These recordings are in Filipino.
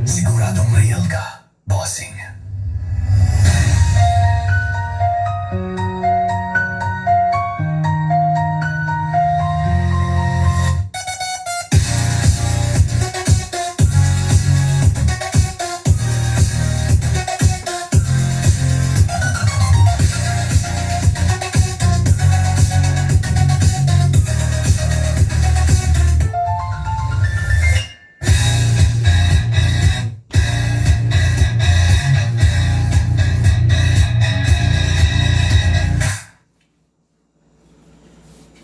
Siguradong real ka, bossing.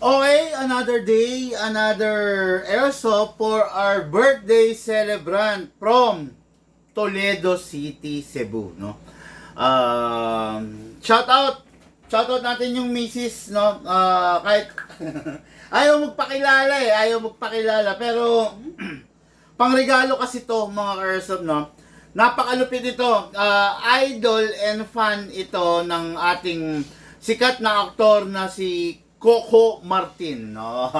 Okay, another day, another airsoft for our birthday celebrant from Toledo City, Cebu, no? Shout out natin yung misis, no? Kahit ayaw magpakilala, pero pangregalo kasi to mga airsoft, no? Napakalupit ito. Idol and fan ito ng ating sikat na aktor na si Coco Martin, no?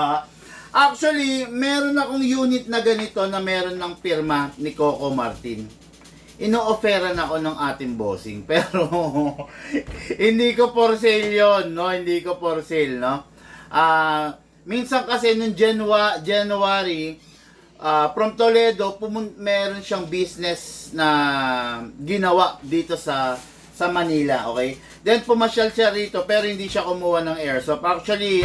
Actually, meron akong unit na ganito na meron ng pirma ni Coco Martin. Ino-offeran ako ng ating bossing, pero hindi ko for sale yun, no? Hindi ko for sale, no? Minsan kasi nung January, from Toledo, meron siyang business na ginawa dito sa Manila, okay? Then pumasyal siya rito pero hindi siya kumuha ng airsoft. Actually,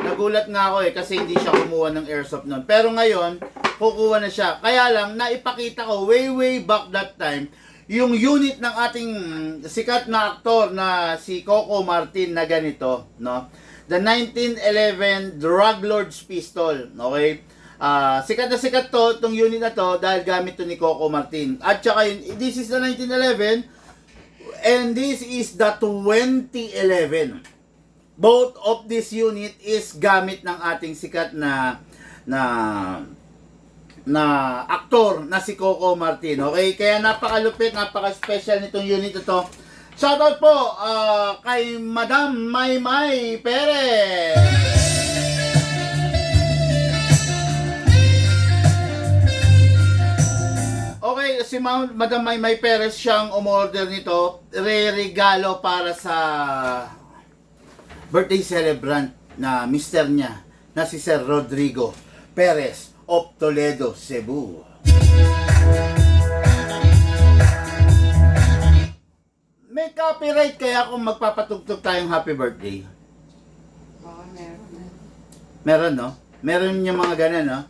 nagulat nga ako kasi hindi siya kumuha ng airsoft noon. Pero ngayon, kukuha na siya. Kaya lang, naipakita ko way back that time, yung unit ng ating sikat na aktor na si Coco Martin na ganito, no? The 1911 Drug Lord's Pistol, okay? Sikat na sikat itong unit na to dahil gamit to ni Coco Martin. At saka this is the 1911 and this is the 2011. Both of this unit is gamit ng ating sikat na aktor na si Coco Martin. Okay? Kaya napakalupit, napaka-special nitong unit na to. Shoutout po kay Madam Maymay Perez. Okay, si Madam Maymay Perez siyang umorder nito, re-regalo para sa birthday celebrant na mister niya na si Sir Rodrigo Perez of Toledo, Cebu. May copyright kaya kung magpapatugtog tayong happy birthday? Baka meron. Meron, no? Meron yung mga ganun, no?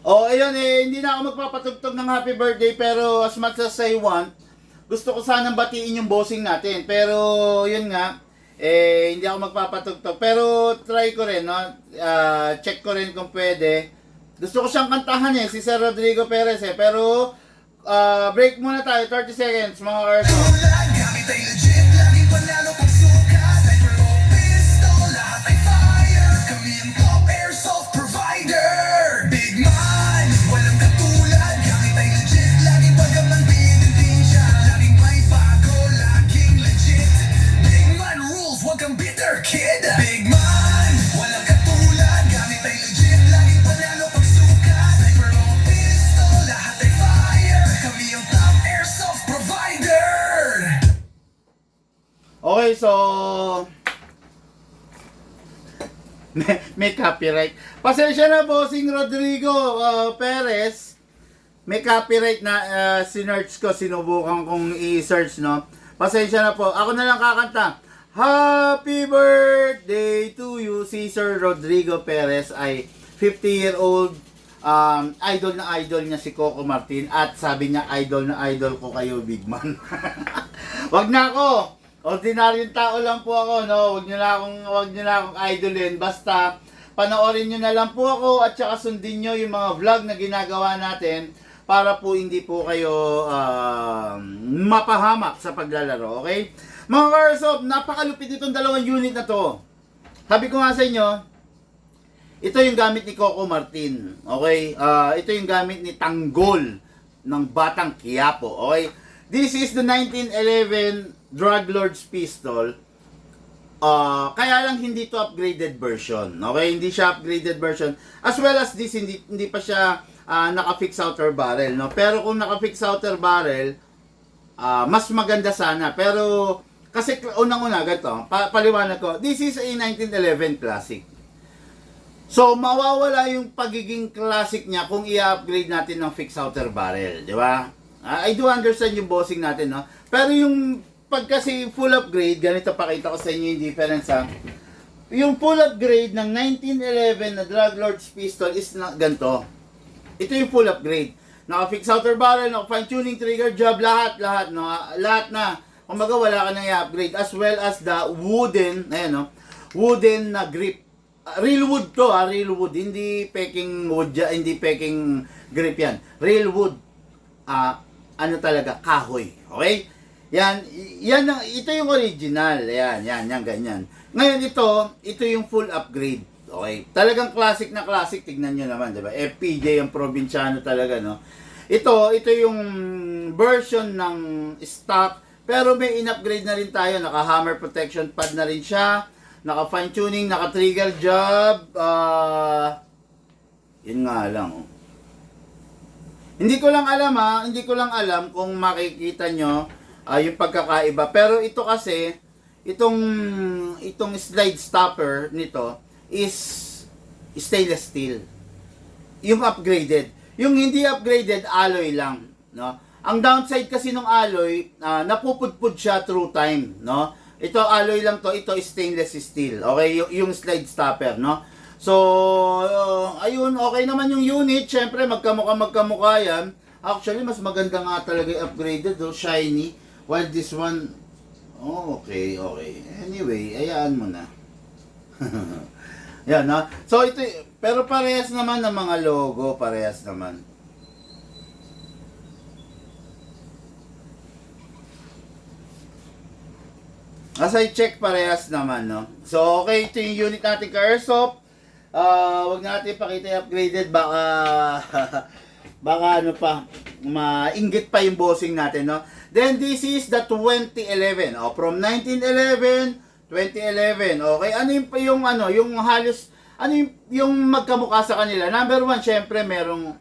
Ayun hindi na ako magpapatugtog ng happy birthday pero as much as I want, gusto ko sanang batiin yung bossing natin. Pero yun nga, hindi ako magpapatugtog. Pero try ko rin, no? Check ko rin kung pwede. Gusto ko siyang kantahan si Sir Rodrigo Perez Pero break muna tayo, 30 seconds mga arso. Gamit ay legit, laging panalo pag sukat. Sniper o pistol, lahat ay fire. Kami ang top airsoft provider. Big man, walang katulad. Gamit ay legit, laging pagaman din siya. Laging may bago, laging legit. Big man rules, wag kang bitter kid. Big man, walang katulad. Gamit ay legit, laging panalo pag sukat. Sniper o pistol, lahat ay fire. Kami ang top airsoft provider. Okay, so may copyright. Pasensya na bossing Rodrigo Perez. May copyright na sinearch ko, sinubukan kong i-search, no? Pasensya na po. Ako na lang kakanta. Happy birthday to you, si Sir Rodrigo Perez ay 50-year-old idol niya si Coco Martin at sabi niya idol ko kayo, big man. Wag na ako. Ordinaryong tao lang po ako, no? Wag niyo na akong idolin. Basta panoorin niyo na lang po ako at saka sundin niyo yung mga vlog na ginagawa natin para po hindi po kayo mapahamak sa paglalaro, okay? Mga Airsoft, napakalupit itong dalawang unit na to. Sabi ko nga sa inyo, ito yung gamit ni Coco Martin, okay? Ito yung gamit ni Tanggol ng Batang Quiapo, okay? This is the 1911 Drug Lord's Pistol. Kaya lang hindi to upgraded version. Okay, hindi siya upgraded version. As well as this, hindi pa siya naka-fix outer barrel, no? Pero kung naka-fix outer barrel, mas maganda sana. Pero kasi unang-una ganito, paliwanag ko. This is a 1911 classic. So mawawala yung pagiging classic niya kung i-upgrade natin ng fix outer barrel, di ba? I do understand yung bossing natin, no? Pero yung pag kasi full upgrade, ganito pakita ko sa inyo yung difference, ha. Yung full upgrade ng 1911 na Drug Lord's pistol is na ganito. Ito yung full upgrade. Naka-fix outer barrel, naka-fine tuning, trigger job, lahat, no? Lahat na. Kumbaga wala ka nang i-upgrade, as well as the wooden, ayan, no? Wooden na grip. Real wood to, real wood. Hindi peking wood, hindi peking grip yan. Real wood. Ano talaga, kahoy. Okay? Yan ito yung original. Yan, ganyan. Ngayon ito yung full upgrade. Okay? Talagang classic na classic, tignan nyo naman, 'di ba? FPJ ang probinsyano talaga, no. Ito yung version ng stock, pero may in-upgrade na rin tayo, naka-hammer protection pad na rin siya, naka-fine tuning, naka-trigger job, yun nga lang, oh. Hindi ko lang alam kung makikita nyo yung pagkakaiba. Pero ito kasi, itong slide stopper nito is stainless steel. Yung upgraded. Yung hindi upgraded, alloy lang, no? Ang downside kasi ng alloy, napupudpud siya through time, no? Ito alloy lang to, ito stainless steel. Okay, yung slide stopper, no? So, ayun, okay naman yung unit. Syempre, magkamukha yan. Actually, mas maganda nga talaga yung upgraded, oh, shiny. While this one, okay. Anyway, ayaan mo na. Yan, ha? So, ito, pero parehas naman ng mga logo, parehas naman. As I check, parehas naman, no? So, okay, ito yung unit natin ka-airsoft. Wag natin pakita yung upgraded, baka ano pa, mainggit pa yung bossing natin, no? Then this is the 2011. From 1911, 2011. Okay, yung halos yung magkamukha sa kanila. Number one, syempre merong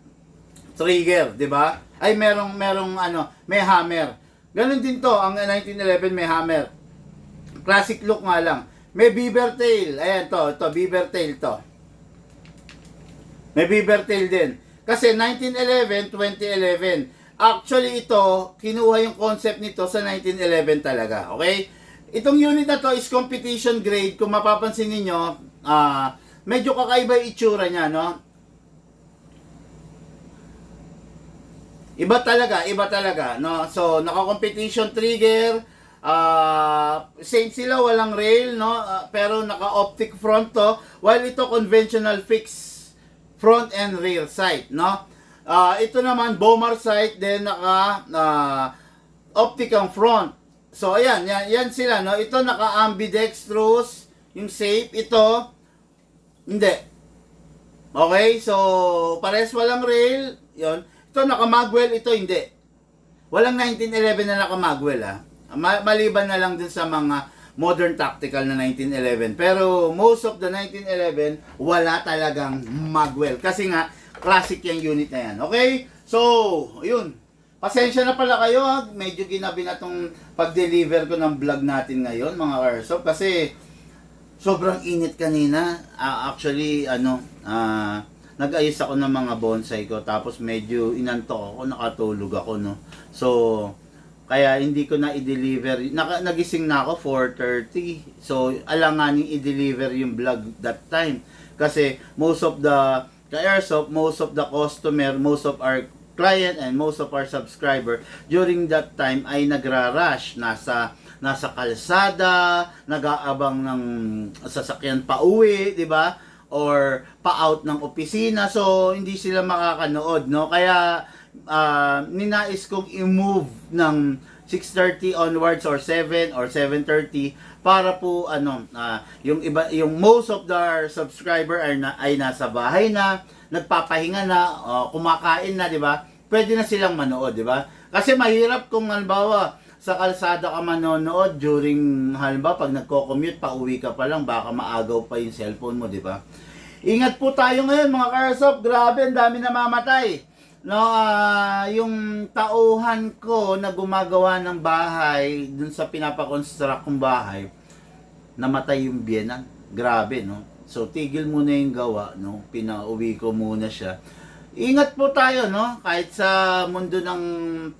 trigger, 'di ba? Ay merong may hammer. Ganun din to, ang 1911 may hammer. Classic look nga lang. May beaver tail. Ayan to beaver tail to. May beaver tail din. Kasi 1911, 2011. Actually ito, kinuha yung concept nito sa 1911 talaga. Okay? Itong unit na to is competition grade. Kung mapapansin niyo, medyo kakaiba yung itsura niya, no? Iba talaga, no? So, naka-competition trigger, same sila, walang rail, no? Pero naka-optic front to, while ito conventional fixed front and rear sight, no? Ito naman bomber sight, then naka optic ang front. So ayan, yan sila, no? Ito naka ambidextrous, yung safe, ito hindi. Okay, so pares walang rail, 'yon. Ito naka magwell, ito hindi. Walang 1911 na naka magwell, ha. Maliban na lang din sa mga modern tactical na 1911. Pero most of the 1911, wala talagang magwell. Kasi nga, classic yung unit na yan. Okay? So, yun. Pasensya na pala kayo, ha. Medyo ginabi na tong pag-deliver ko ng vlog natin ngayon, mga Airsoft. Kasi, sobrang init kanina. Actually, nag-ayos ako ng mga bonsai ko. Tapos medyo inantok ako, nakatulog ako, no. So, kaya hindi ko na i-deliver. Nagising na ako 4:30. So, alanganin i-deliver yung vlog that time. Kasi most of the airsoft, most of the customer, most of our client, and most of our subscriber during that time ay nagra-rush. Nasa kalsada, nag-aabang ng sasakyan pa uwi, di ba? Or pa-out ng opisina. So, hindi sila makakanood, no? Kaya, ninais kong i-move ng 6:30 onwards or 7 or 7:30 para po yung most of the subscriber ay nasa bahay na, nagpapahinga na, kumakain na, di ba? Pwede na silang manood, di ba? Kasi mahirap kung halimbawa sa kalsada ka manonood during halimbawa pag nagko-commute pa uwi ka pa lang, baka maagaw pa yung cellphone mo, di ba? Ingat po tayo ngayon mga ka-airsoft. Grabe, ang dami namamatay. No, yung tauhan ko na gumagawa ng bahay dun sa pinapakonstruct kong bahay, namatay yung biyenan. Grabe, no? So, tigil muna yung gawa, no? Pinauwi ko muna siya. Ingat po tayo, no? Kahit sa mundo ng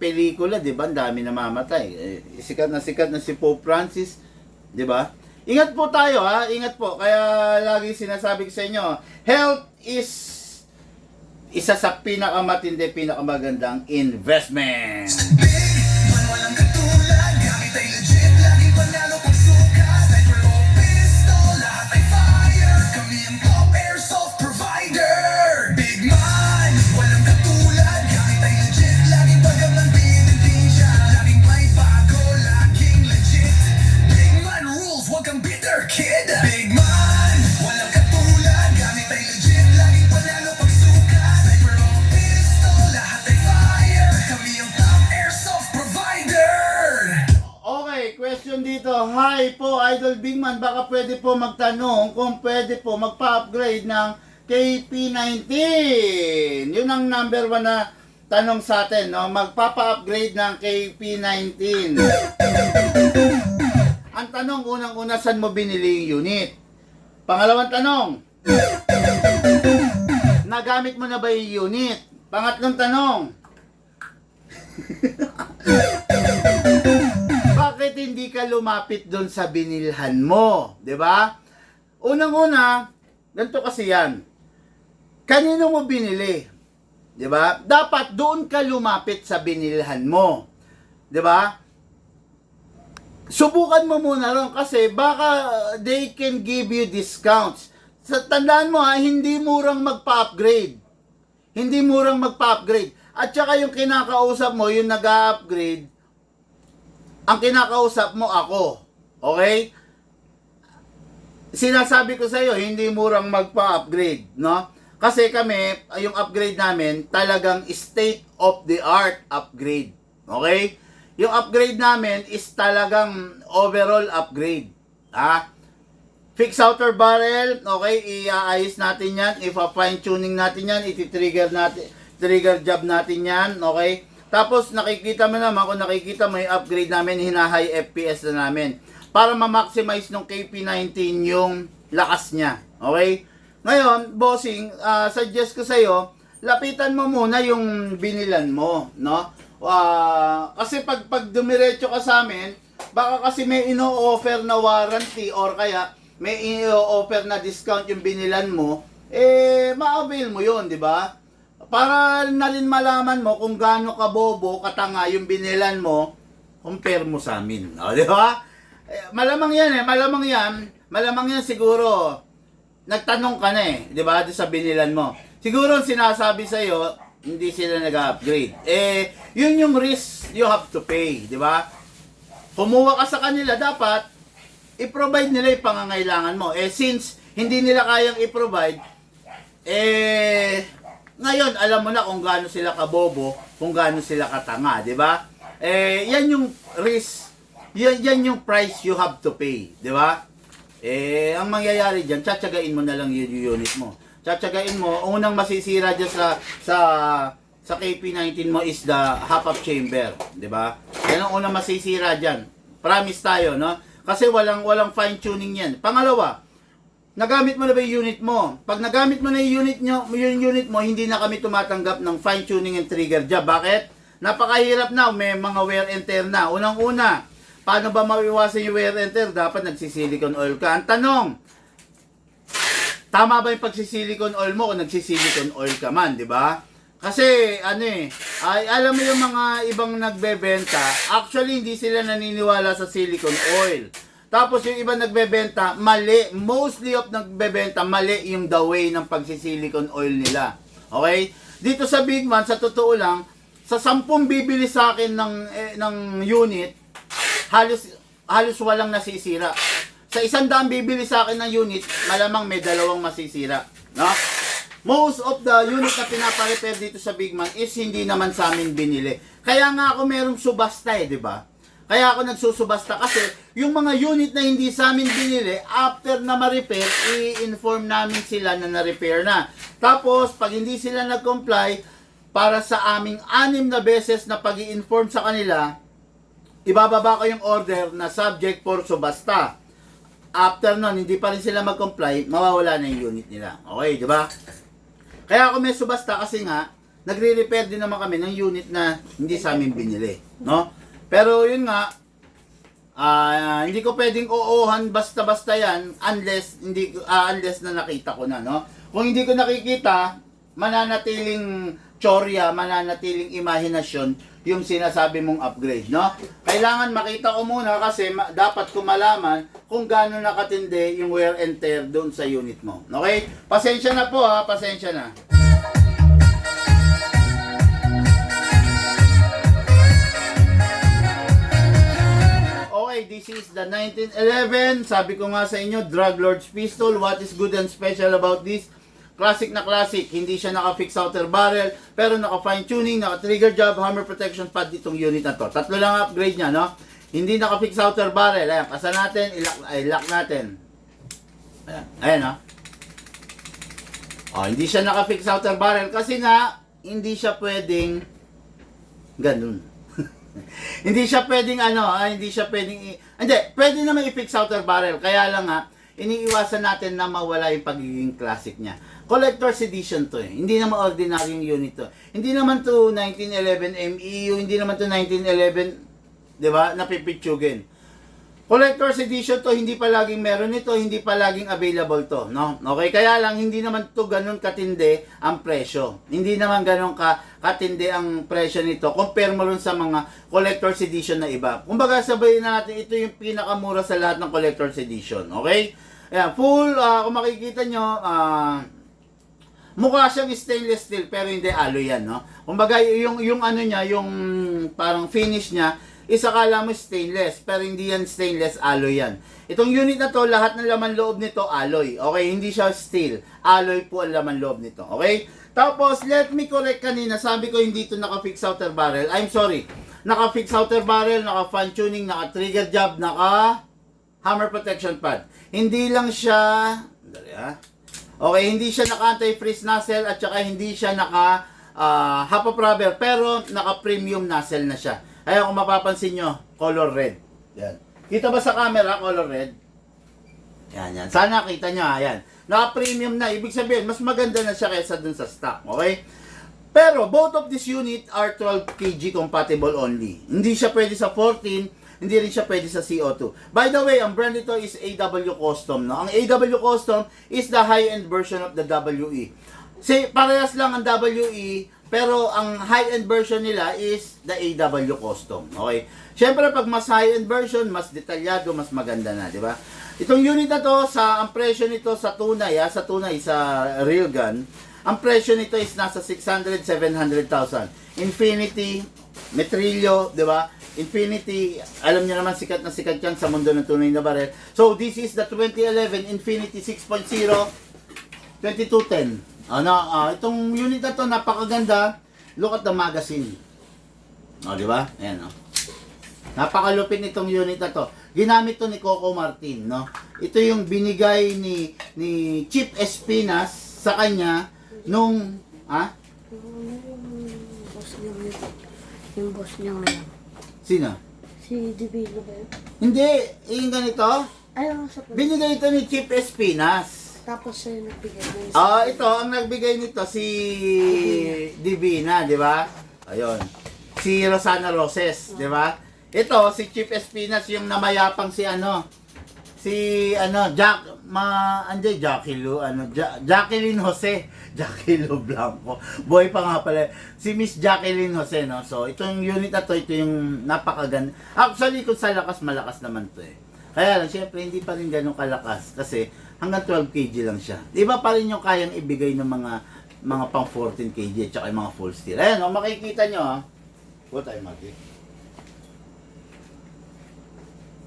pelikula, di ba? Ang dami namamatay. Sikat na si Pope Francis, di ba? Ingat po tayo, ha? Ingat po. Kaya lagi sinasabi ko sa inyo, health is isa sa pinakamatindi, pinakamagandang investment. Big man walang katulad, gamit ay legit, laging panalo pag sukat. Sniper o pistol, lahat ay fire. Kami ang top airsoft provider. Big man walang katulad, gamit ay legit, laging pagamang pinipinsa. Laging may bago, laging legit. Big man rules, wag kang bitter kid. Big man walang katulad, gamit ay legit, laging panalo pag sukat. Sniper o pistol, lahat ay fire. Kami ang top airsoft provider. Okay, question dito. Hi po, Idol Bigman. Baka pwede po magtanong kung pwede po magpa-upgrade ng KP19. Yun ang number 1 na tanong sa atin, no? Magpapa-upgrade ng KP19. Ang tanong, unang-una, saan mo binili yung unit? Pangalawang tanong, nagamit mo na ba yung unit? Pangatlong tanong, bakit hindi ka lumapit doon sa binilhan mo? 'Di ba? Unang-una, ganito kasi yan. Kanino mo binili? 'Di ba? Dapat doon ka lumapit sa binilhan mo. 'Di ba? Subukan mo muna ron kasi baka they can give you discounts. Tandaan mo ha, hindi murang magpa-upgrade. Hindi murang magpa-upgrade. At saka yung kinakausap mo, yung nag-upgrade, ang kinakausap mo ako. Okay? Sinasabi ko sa iyo, hindi murang magpa-upgrade, no? Kasi kami, yung upgrade namin, talagang state of the art upgrade. Okay? Yung upgrade namin is talagang overall upgrade. Ha? Fix outer barrel, okay? Iaayos natin yan, ipa-fine tuning natin yan, iti-trigger natin, trigger job natin yan, okay? Tapos nakikita mo naman, kung nakikita mo yung upgrade namin, hina-high FPS na namin para ma-maximize ng KP19 yung lakas niya, okay? Ngayon, bossing, suggest ko sa'yo, lapitan mo muna yung binilan mo, no? Kasi pag dumiretso ka sa amin, baka kasi may ino-offer na warranty or kaya may ino-offer na discount yung binilan mo, ma-avail mo yun, di ba? Para na rin malaman mo kung gaano kabobo, katanga yung binilan mo, compare mo sa amin. O, di ba? Malamang yan malamang yan siguro, nagtanong ka na di ba, doon sa binilan mo. Siguro sinasabi sa'yo, hindi sila nag-upgrade. Yun yung risk you have to pay, di ba? Kumuha ka sa kanila, dapat, i-provide nila yung pangangailangan mo. Since hindi nila kayang i-provide, ngayon, alam mo na kung gaano sila kabobo, kung gaano sila katanga, di ba? Yan yung risk, yan yung price you have to pay, di ba? Ang mangyayari dyan, tsatsagain mo na lang yung unit mo. Tsatsagain mo, unang masisira dyan sa KP19 mo is the half-up chamber, di ba? Yan ang unang masisira dyan. Promise tayo, no? Kasi walang fine tuning yan. Pangalawa, nagamit mo na ba yung unit mo? Pag nagamit mo na yung unit mo, hindi na kami tumatanggap ng fine tuning and trigger job. Bakit? Napakahirap na, may mga wear and tear na. Unang-una, paano ba maiwasan yung wear and tear? Dapat nagsisilicone oil ka. Ang tanong, tama ba yung pagsisilicone oil mo kung nagsisilicone oil ka man, di ba? Kasi, alam mo yung mga ibang nagbebenta, actually hindi sila naniniwala sa silicone oil. Tapos yung iba nagbebenta, mali. Mostly of nagbebenta, mali yung the way ng pagsisilicone oil nila. Okay? Dito sa Big Man, sa totoo lang, sa 10 bibili sa akin ng unit, halos walang nasisira. Sa 100 bibili sa akin ng unit, malamang may 2 masisira. No? Most of the unit na pinapa-repair dito sa Big Man is hindi naman sa amin binili. Kaya nga ako merong subasta di ba? Kaya ako nagsusubasta kasi yung mga unit na hindi sa amin binili, after na ma-repair, i-inform namin sila na na-repair na. Tapos, pag hindi sila nag-comply, para sa aming 6 na beses na pag i-inform sa kanila, ibababa ko yung order na subject for subasta. After nun, hindi pa rin sila mag-comply, mawawala na yung unit nila. Okay, di ba? Kaya ako may subasta kasi nga, nagre-repair din naman kami ng unit na hindi sa amin binili. No? Pero yun nga, hindi ko pwedeng oohan basta-basta yan unless na nakita ko na, no? Kung hindi ko nakikita, mananatiling tsorya, mananatiling imahinasyon yung sinasabi mong upgrade, no? Kailangan makita ko muna kasi dapat ko malaman kung gaano nakatindi yung wear and tear doon sa unit mo. Okay? Pasensya na po ha, pasensya na. Okay, this is the 1911. Sabi ko nga sa inyo, Drug Lord's Pistol. What is good and special about this? Classic na classic. Hindi siya naka-fix outer barrel, pero naka-fine tuning, naka-trigger job, hammer protection pad itong unit na to. Tatlo lang upgrade niya, no? Hindi naka-fix outer barrel. Ayan, pasa natin, i-lock natin. Ayan, ayan, no? Oh, hindi siya naka-fix outer barrel kasi nga, hindi siya pwedeng ganun. Hindi siya pwedeng hindi, pwede naman i-fix outer barrel, kaya lang nga, iniiwasan natin na mawala yung pagiging classic niya. Collector's edition to eh. Hindi naman ordinary yung unit to. Hindi naman to 1911 MEU, hindi naman to 1911, di ba, napipitsugin. Collector's edition to, hindi pa laging meron nito, hindi pa laging available to, no? Okay, kaya lang hindi naman to ganun katindi ang presyo. Hindi naman ganun katindi ang presyo nito. Compare mo rin sa mga collector's edition na iba. Kumbaga sabayin na natin, ito yung pinakamura sa lahat ng collector's edition, okay? Ayan, full, kung makikita nyo, mukha siyang stainless steel pero hindi alloy yan, no? Kumbaga yung ano niya, yung parang finish niya, akala mo stainless, pero hindi yan stainless, alloy yan. Itong unit na to, lahat ng laman loob nito, alloy. Okay, hindi siya steel. Alloy po ang laman loob nito. Okay? Tapos, let me correct kanina. Sabi ko, hindi ito naka-fix outer barrel. I'm sorry. Naka-fix outer barrel, naka-fan tuning, naka-trigger job, naka-hammer protection pad. Hindi lang siya... Okay, hindi siya naka-anti-freeze nozzle at saka hindi siya naka-half-up rubber, pero naka-premium nozzle na siya. Ayan, kung mapapansin nyo, color red. Yan. Kita ba sa camera, color red? Yan, yan. Sana kita nyo, ayan. Naka-premium na. Ibig sabihin, mas maganda na siya kaysa dun sa stock. Okay? Pero, both of this unit are 12 kg compatible only. Hindi siya pwede sa 14, hindi rin siya pwede sa CO2. By the way, ang brand nito is AW Custom. No? Ang AW Custom is the high-end version of the WE. Parehas lang ang WE, pero ang high-end version nila is the AW Custom. Okay? Siyempre, pag mas high-end version, mas detalyado, mas maganda na, di ba? Itong unit na to, ang presyo nito sa tunay, sa real gun, ang presyo nito is nasa 600, 700,000. Infinity, Metrillo, di ba? Infinity, alam niyo naman, sikat na sikat yan sa mundo ng tunay na barel. So, this is the 2011 Infinity 6.0 2210. Itong unit na to, napakaganda. Look at the magazine. Di ba? Ayan, napakalupit nitong unit na to. Ginamit to ni Coco Martin, no? Ito yung binigay ni Chief Espinas sa kanya nung, Yung boss niya ngayon. Sino? Si Divino ba yun? Hindi, yung ganito. Ayaw sa Binigay ito ni Chief Espinas. Tapos siya yung nagbigay na Ito, ang nagbigay nito si Divina, di ba? Ayun. Si Rosana Roses, di ba? Ito, si Chief Espinas, yung namayapang Jacqueline Jose. Jacqueline Blanco. Boy pa nga pala. Si Miss Jacqueline Jose, no? So, itong unit na to, ito yung napakaganda. Actually, kung sa lakas, malakas naman to eh. Kaya lang, syempre, hindi pa rin ganun kalakas. Kasi, hanggang 12 kg lang siya. Iba pa rin yung kayang ibigay ng mga pang 14 kg at saka yung mga full steel. Ayan, makikita nyo, Huwag tayo mati.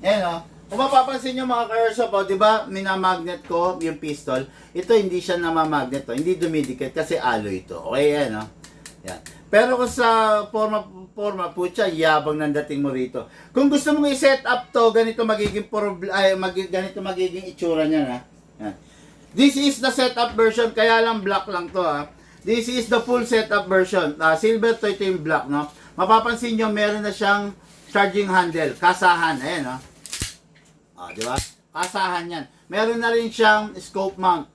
Ayan, Kung mapapansin nyo mga ka-airsoft, di ba, minamagnet ko yung pistol. Ito, hindi siya namamagnet to. Hindi dumidikit kasi alloy ito. Okay, ayan, Yan. Pero kung sa forma putya, yabang ng dating mo rito. Kung gusto mong i-set up to, ganito magiging ganito magiging itsura niya, ha. Yan. This is the setup version, kaya lang black lang to, ha. This is the full setup version. Silver to ito yung black, no. Mapapansin nyo, meron na siyang charging handle, kasahan, ayan, no. Di ba? Kasahan yan. Meron na rin siyang scope mount.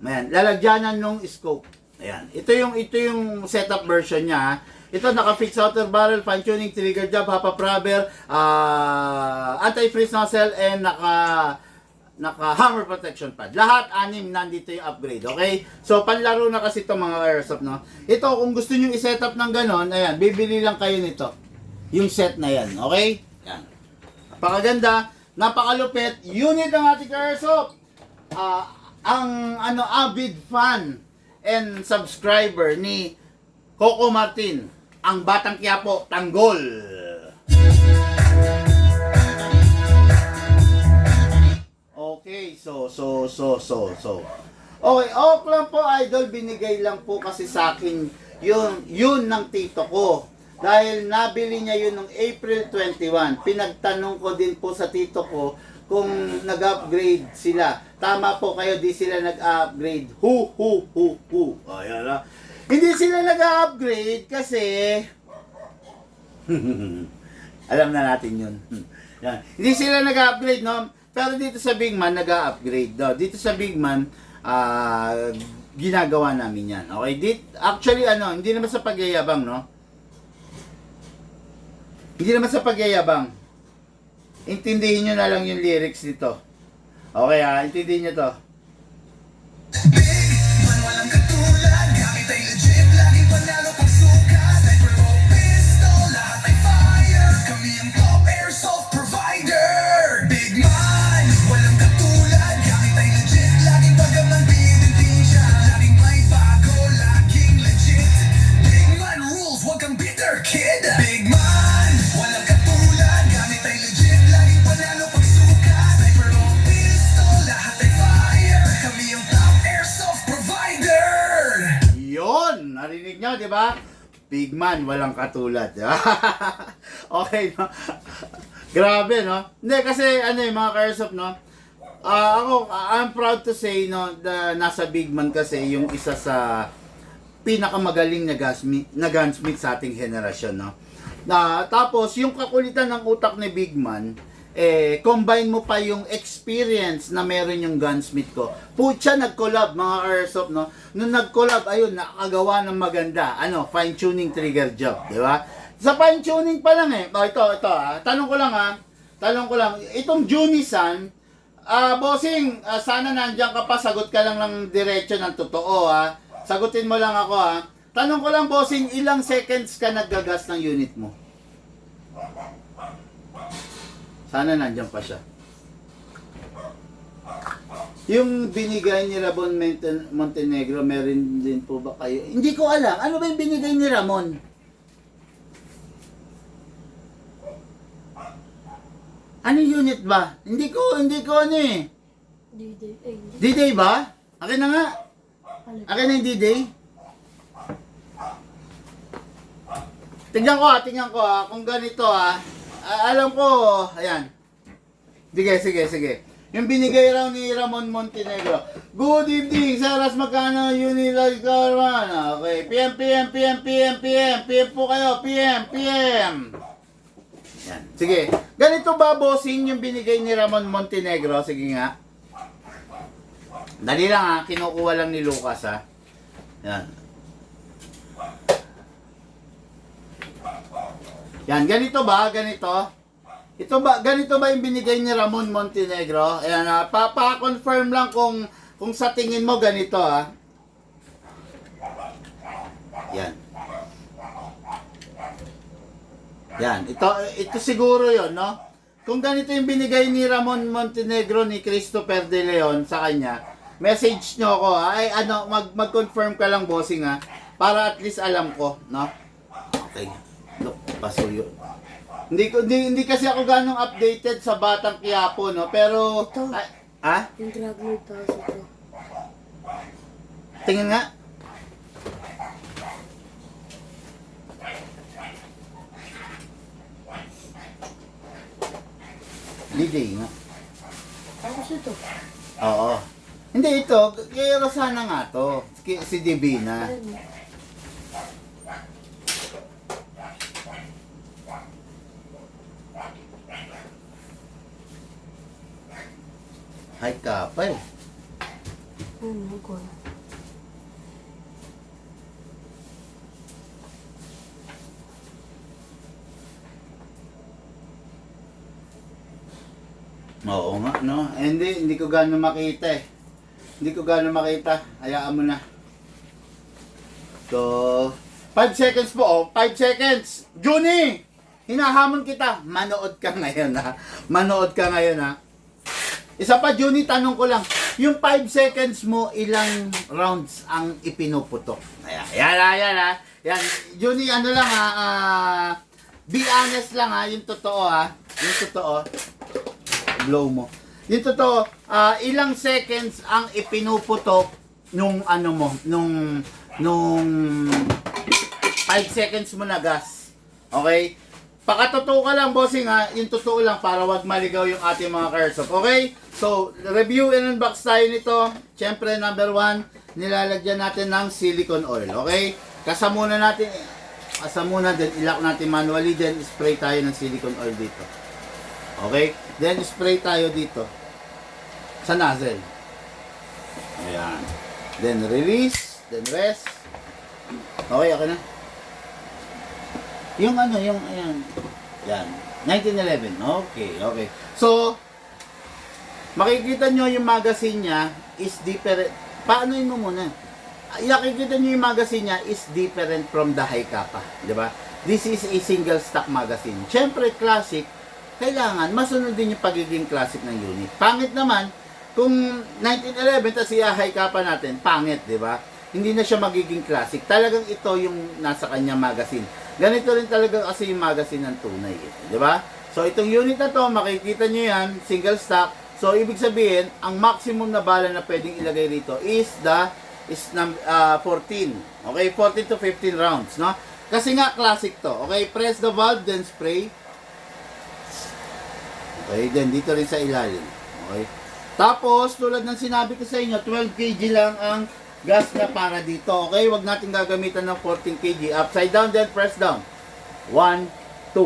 Ayan, lalagyanan nung scope. Ayan. Ito yung setup version niya, ha. Ito naka-fixed outer barrel, fine tuning, trigger job, hop-up rubber, anti-freeze nozzle, and naka-hammer protection pad. Lahat, 6 nandito yung upgrade, okay? So, panlaro na kasi ito mga airsoft, no? Ito, kung gusto nyo i-set up ng ganon, ayan, bibili lang kayo nito. Yung set na yan, okay? Yan. Napakaganda, napakalupit, unit ng ating airsoft. Ang avid fan and subscriber ni Coco Martin, ang Batang Quiapo, Tanggol. Okay, so. Okay, lang po idol, binigay lang po kasi sa akin yun ng tito ko. Dahil nabili niya yun noong April 21. Pinagtanong ko din po sa tito ko kung nag-upgrade sila. Tama po kayo, di sila nag-upgrade. Hu. Ayan na. Hindi sila nag-upgrade kasi alam na natin yun. Yan. Hindi sila nag-upgrade, no? Pero dito sa Big Man, nag-upgrade daw. Dito sa Big Man, ginagawa namin yan. Okay? Actually, hindi naman sa pagyayabang, no? Hindi naman sa pagyayabang. Intindihin nyo na lang yung lyrics nito. Okay, intindihin nyo to. Big man, walang katulad. Gamit ay legit, laging panalo pag sukat. Sniper o pistol, lahat ay fire. Kami ang top airsoft provider. Big man, walang katulad. Gamit ay legit, laging pagaman pinindin siya. Laging may bago, laging legit. Big man rules, wag kang bitter kid. Big man, walang katulad. Gamit ay legit, laging panalo pag sukat. Sniper o pistol, lahat ay fire. Kami ang top airsoft provider. Yun! Narinig nyo, di ba? Big Man, walang katulad. Okay, no? Grabe, no? Hindi, kasi mga ka-airsoft, no? I'm proud to say, no, na nasa Big Man kasi yung isa sa pinakamagaling na gunsmith sa ating henerasyon, no? Tapos, yung kakulitan ng utak ni Big Man, combine mo pa yung experience na meron yung gunsmith ko. Pucha, nag-collab mga airsoft, no? Nung nag-collab, ayun, nakagawa ng maganda. Fine-tuning trigger job, di ba? Sa fine-tuning pa lang ito, tanong ko lang, itong Junisan, bossing, sana nandiyan ka pa, sagot ka lang ng diretso ng totoo, Sagutin mo lang ako, Tanong ko lang, bossing, ilang seconds ka naggagas ng unit mo? Sana nandiyan pa siya. Yung binigay ni Ramon Montenegro, meron din po ba kayo? Hindi ko alam. Ano ba yung binigay ni Ramon? Ano unit ba? Hindi ko eh. D-Day ba? Akin na nga. Akin na yung D-Day. Tingnan ko kung ganito alam ko, ayan. Sige. Yung binigay raw ni Ramon Montenegro. Good evening, Saras Magkano, Unilog Carman. Okay, PM po kayo, PM. Yan. Sige, ganito ba, bossing, yung binigay ni Ramon Montenegro? Sige nga. Dali lang kinukuha lang ni Lucas Yan. Yan, ganito ba? Ganito ba yung binigay ni Ramon Montenegro? Ayan, pa-confirm lang kung sa tingin mo ganito, Yan. Yan, ito siguro yon, no? Kung ganito yung binigay ni Ramon Montenegro ni Christopher De Leon sa kanya, message nyo ako, mag-confirm ka lang, bossing, para at least alam ko, no? Okay. Look, pasuyo. Hindi kasi ako ganong updated sa Batang Quiapo, no? Pero Ito. Yung Dragon Pass ito. Tingin nga. D-Day nga. Tapos ito. Oo. Hindi ito, kay Rosana nga to. Si Divina. Ayun. Ay kapay. Ano ko? Oo nga, no? Eh, hindi ko gano'n makita eh. Hindi ko gano'n makita. Hayaan mo na. So, 5 seconds po, oh. 5 seconds. Juni! Hinahamon kita. Manood ka ngayon, ha? Manood ka ngayon, ha? Isa pa, Juni, tanong ko lang. Yung 5 seconds mo, ilang rounds ang ipinuputok? Ayan, ha? Yan. Juni, ano lang, ha? Be honest lang, ha? Yung totoo, ha? Yung totoo. Blow mo. Yung totoo, ilang seconds ang ipinuputok nung ano mo, nung 5 seconds mo na gas. Okay? Pakatotoo ka lang, bossing, ha? Yung totoo lang para wag maligaw yung ating mga Caresoft. Okay? So, review and unbox tayo nito. Siyempre, number 1, nilalagyan natin ng silicone oil. Okay? Kasa muna, then ilock natin manually, then spray tayo ng silicone oil dito. Okay? Then spray tayo dito sa nozzle. Ayan. Then release, then rest. Okay, okay na. Yung ano, yung ayan. Yan. 1911. Okay, okay. So, makikita nyo yung magazine niya is different. Paanoin mo muna? Makikita nyo yung magazine niya is different from the Hi-Capa. Diba? This is a single stock magazine. Siyempre, classic. Kailangan masunod din yung pagiging classic ng unit. Pangit naman, kung 1911 tapos i-Hi-Capa natin, pangit, di ba? Hindi na siya magiging classic. Talagang ito yung nasa kanyang magazine. Ganito rin talaga kasi yung magazine ng tunay, di ba? So, itong unit na to, makikita nyo yan, single stock. So, ibig sabihin, ang maximum na bala na pwedeng ilagay rito is 14. Okay, 14 to 15 rounds, no? Kasi nga, classic to. Okay, press the valve, then spray. Okay, then dito rin sa ilalim. Okay. Tapos, tulad ng sinabi ko sa inyo, 12 kg lang ang gas na para dito. Okay, wag natin gagamitan ng 14 kg. Upside down, then press down. 1, 2.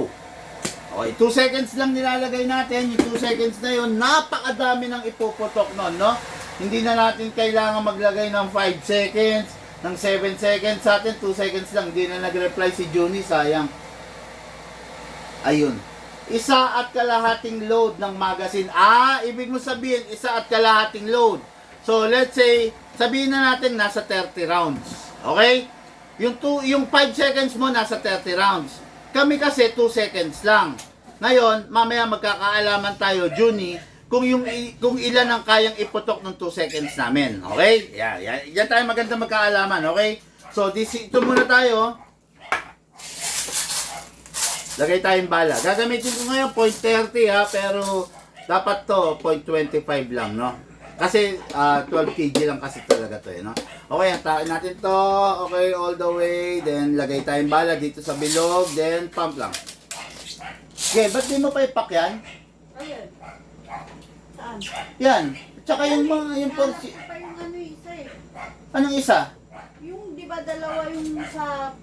Okay, 2 seconds lang nilalagay natin. Yung 2 seconds na yun, napakadami ng ipuputok nun, no? Hindi na natin kailangan maglagay ng 5 seconds, ng 7 seconds. Sa atin, 2 seconds lang. Hindi na nag-reply si Juni, sayang. Ayun. 1.5 load ng magazine. Ibig mo sabihin, 1.5 load. So, let's say, sabihin na natin nasa 30 rounds. Okay? Yung 5 seconds mo nasa 30 rounds. Kami kasi 2 seconds lang. Ngayon, mamaya magkakaalaman tayo, Juni, kung ilan ang kayang iputok ng 2 seconds namin. Okay? Yan tayo maganda magkaalaman. Okay? So, ito muna tayo. Lagay tayong bala. Gagamitin ko ngayon 0.30 ha, pero dapat to 0.25 lang, no? Kasi 12 kg lang kasi talaga to, no? Okay, hantaan natin to. Okay, all the way. Then lagay tayong bala dito sa bilog, then pump lang. Okay, ba't di mo pa ipak yan? Ayan. Saan? Yan. Tsaka yung mga yung Nalaki pa yung ano isa eh. anong isa? Yung di ba dalawa yung sa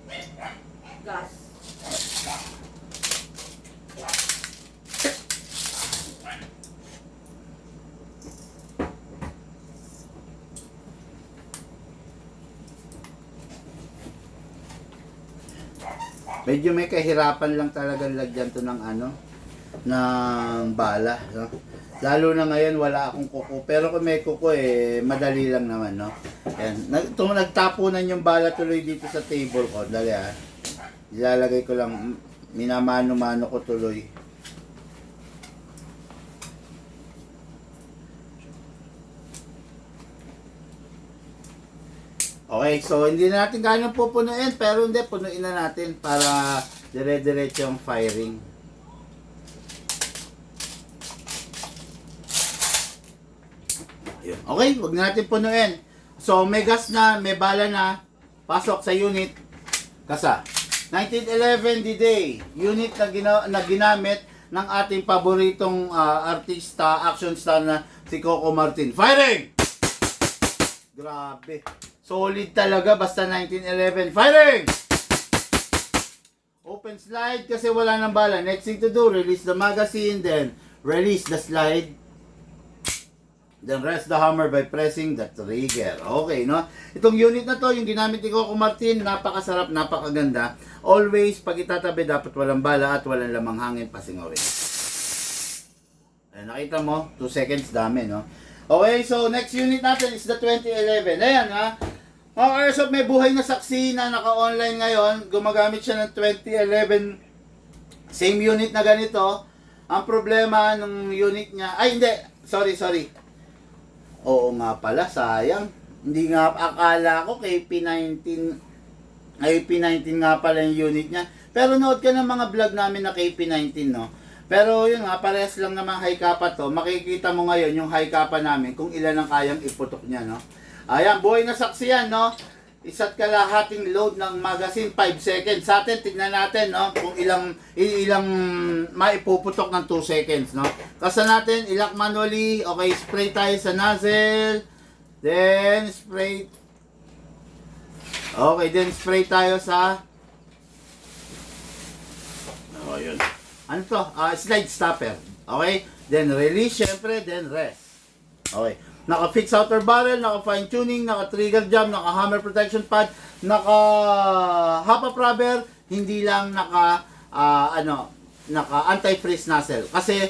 gas? Medyo may kahirapan lang talaga lagyan to ng ano, ng bala, no? Lalo na ngayon wala akong kuko, pero kung may kuko madali lang naman, no? Yan, nagtapunan yung bala tuloy dito sa table ko, dali ha. Ilalagay ko lang, minamano-mano ko tuloy. Okay, so hindi na natin kayang pupunuin, pero hindi, punuin na natin para dire-diretso yung firing. Ayun. Okay, wag na natin punuin. So, may gas na, may bala na, pasok sa unit, kasa. 1911 D-Day, unit na ginamit ng ating paboritong artista, action star na si Coco Martin. Firing! Grabe. Solid talaga, basta 1911. Firing! Open slide kasi wala nang bala. Next thing to do, release the magazine, then release the slide. Then rest the hammer by pressing the trigger. Okay, no? Itong unit na to, yung ginamit ni Coco Martin, napakasarap, napakaganda. Always, pag itatabi, dapat walang bala at walang lamang hangin, pasingawin. Ayan, nakita mo? 2 seconds, dami, no? Okay, so next unit natin is the 2011. Ayan, ha? Mga Airsoft, may buhay na saksi na naka-online ngayon. Gumagamit siya ng 2011 same unit na ganito. Ang problema ng unit niya, ay hindi, sorry. Oo nga pala, sayang. Hindi nga, akala ko kay P19 nga pala yung unit niya. Pero nood ka ng mga vlog namin na KP19, no? Pero yun nga, parehas lang naman high kappa to. Makikita mo ngayon yung high kappa namin kung ilan ang kayang iputok niya, no? Ayan, buhay na saksi yan, no? Isa't kalahating load ng magazine, 5 seconds. Sa atin, tignan natin, no? Kung ilang maipuputok ng 2 seconds, no? Kasa natin, ilak manually. Okay, spray tayo sa nozzle. Then, spray. Okay, then spray tayo sa... Oh, yun. Ano to? Slide stopper. Okay? Then release, syempre, then rest. Okay. Naka-fix outer barrel, naka-fine tuning, naka-trigger jam, naka-hammer protection pad, naka-hop-up rubber, hindi lang naka-anti-freeze nozzle. Kasi,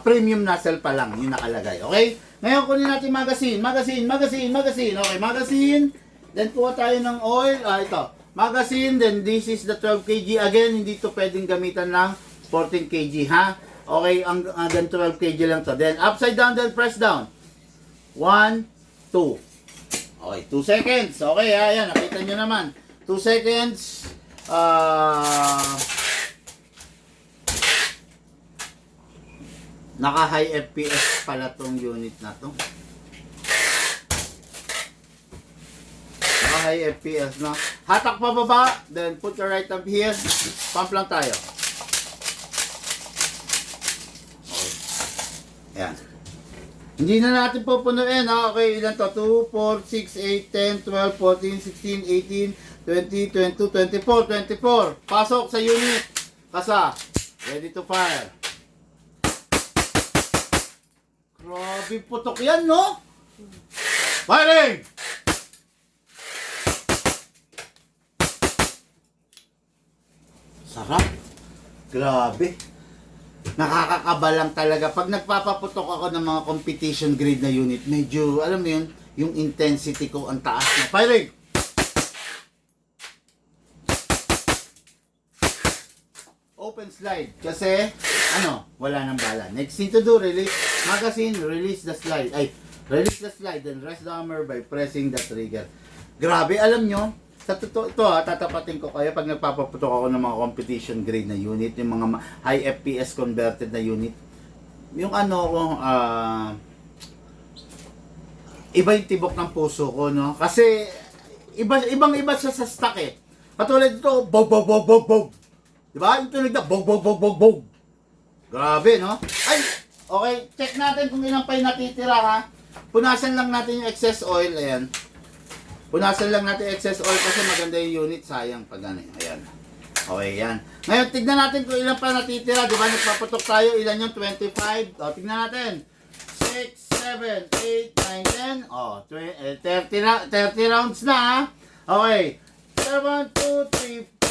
premium nozzle pa lang yung nakalagay. Okay? Ngayon, kunin natin magazine. Okay, magazine. Then, kuha tayo ng oil. Ito. Magazine, then this is the 12 kg. Again, hindi to pwedeng gamitan ng 14 kg, ha? Okay, hanggang 12 kg lang to. Then, upside down, then press down. 1, 2. Okay, 2 seconds. Okay, ayan, nakita nyo naman. 2 seconds. Naka-high FPS pala tong unit na to. Naka-high FPS na. Hatak pa baba, then put your right thumb here. Pump lang tayo. Okay. Ayan. Hindi na natin pupunuin, ha? Okay, ilan to? 2, 4, 6, 8, 10, 12, 14, 16, 18, 20, 22, 24. Pasok sa unit. Kasa. Ready to fire. Grabe putok yan, no? Firing! Sarap. Grabe. Nakakakaba lang talaga. Pag nagpapaputok ako ng mga competition grade na unit, medyo, alam mo yun, yung intensity ko ang taas na. Firing! Open slide. Kasi, wala nang bala. Next thing to do, release magazine, release the slide. Release the slide, then rest the hammer by pressing the trigger. Grabe, alam nyo, sa totoo, ito tatapatin ko kayo pag nagpapaputok ako ng mga competition grade na unit, yung mga high FPS converted na unit. Yung iba yung tibok ng puso ko, no? Kasi, ibang-iba siya sa stock eh. Katulad ito, bog. Diba? Yung tunog na, bog. Grabe, no? Ay, okay, check natin kung ilang pa yung natitira, ha? Punasan lang natin yung excess oil, ayan. Punasan lang natin excess oil kasi maganda yung unit, sayang pag ayan. Okay, yan. Ngayon, tignan natin kung ilan pa natitira. Di ba, nagpaputok tayo, ilan yung 25? O, tignan natin. 6, 7, 8, 9, 10. O, 30 rounds na, ha? Okay. 1, 2,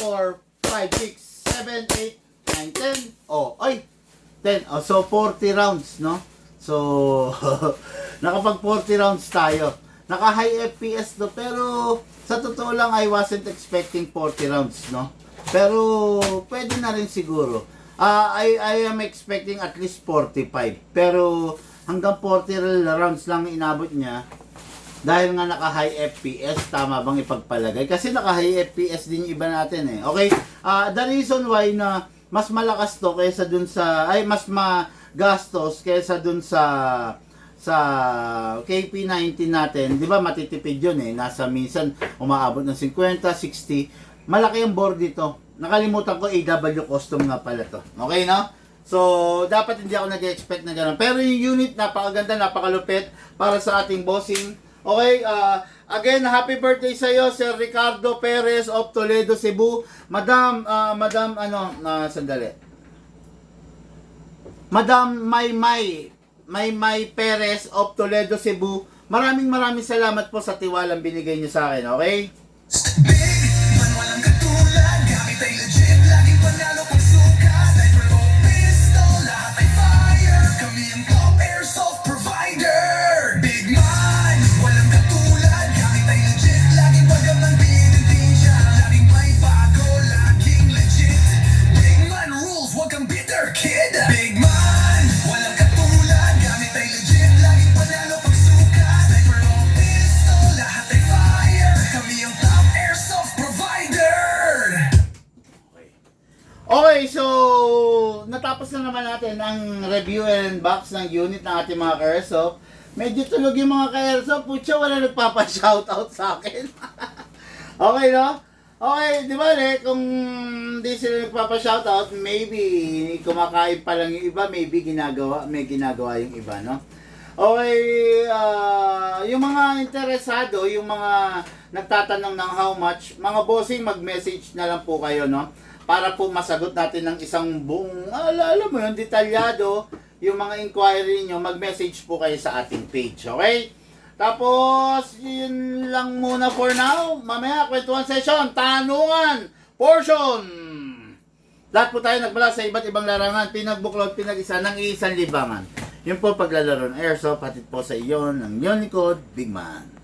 3, 4, 5, 6, 7, 8, 9, 10. O, ay! 10. O, so, 40 rounds, no? So, nakapag 40 rounds tayo. Naka-high FPS to, pero sa totoo lang, I wasn't expecting 40 rounds, no? Pero, pwede na rin siguro. I am expecting at least 45. Pero, hanggang 40 rounds lang inabot niya. Dahil nga naka-high FPS, tama bang ipagpalagay? Kasi naka-high FPS din yung iba natin eh. Okay? The reason why na mas malakas to kaysa dun sa, mas magastos kaysa dun sa KP19 natin, di ba matitipid yun eh, nasa minsan umaabot ng 50, 60, malaki ang board dito. Nakalimutan ko, AW custom nga pala to. Okay, no? So, dapat hindi ako nag-expect na gano'n. Pero yung unit, napakaganda, napakalupit para sa ating bossing. Okay, again, happy birthday sa iyo, Sir Ricardo Perez of Toledo, Cebu. Madam, sandali. Madam Maymay Perez of Toledo, Cebu. Maraming salamat po sa tiwalang binigay niyo sa akin, okay? Big man, walang katulad. Gamit ay legit, laging panalo pag sukat. Sniper o pistol, lahat ay fire. Kami ang top airsoft provider. Big man, walang katulad. Gamit ay legit, laging pagamang pinintensya. Laging may bago, laging legit. Big man rules, wag kang bitter, kid. Big man, walang katulad. Gamit ay legit, laging panalo pag sukat. Sniper o pistol, lahat ay fire. Kami ang top airsoft provider. Okay, so natapos na naman natin ang review and box ng unit ng ating mga ka-airsoft. Medyo tulog yung mga ka-airsoft. Putya, wala nagpapa-shoutout sa akin. Okay, no? Okay, di ba, kung di sila nagpapa-shoutout, maybe kumakain pa lang yung iba, maybe may ginagawa yung iba, no? Okay, yung mga interesado, yung mga nagtatanong ng how much, mga bossing, mag-message na lang po kayo, no? Para po masagot natin ng isang buong, alam mo yun, detalyado, yung mga inquiry nyo, mag-message po kayo sa ating page, okay? Tapos, yun lang muna for now. Mamaya, kwentuhan session, tanungan, portion. Lahat po tayo nagbala sa iba't ibang larangan, pinagbuklod, pinag-isa ng isang libangan. Yun po paglalaro ng airsoft, hatid po sa iyo ng Unicorn Big Man.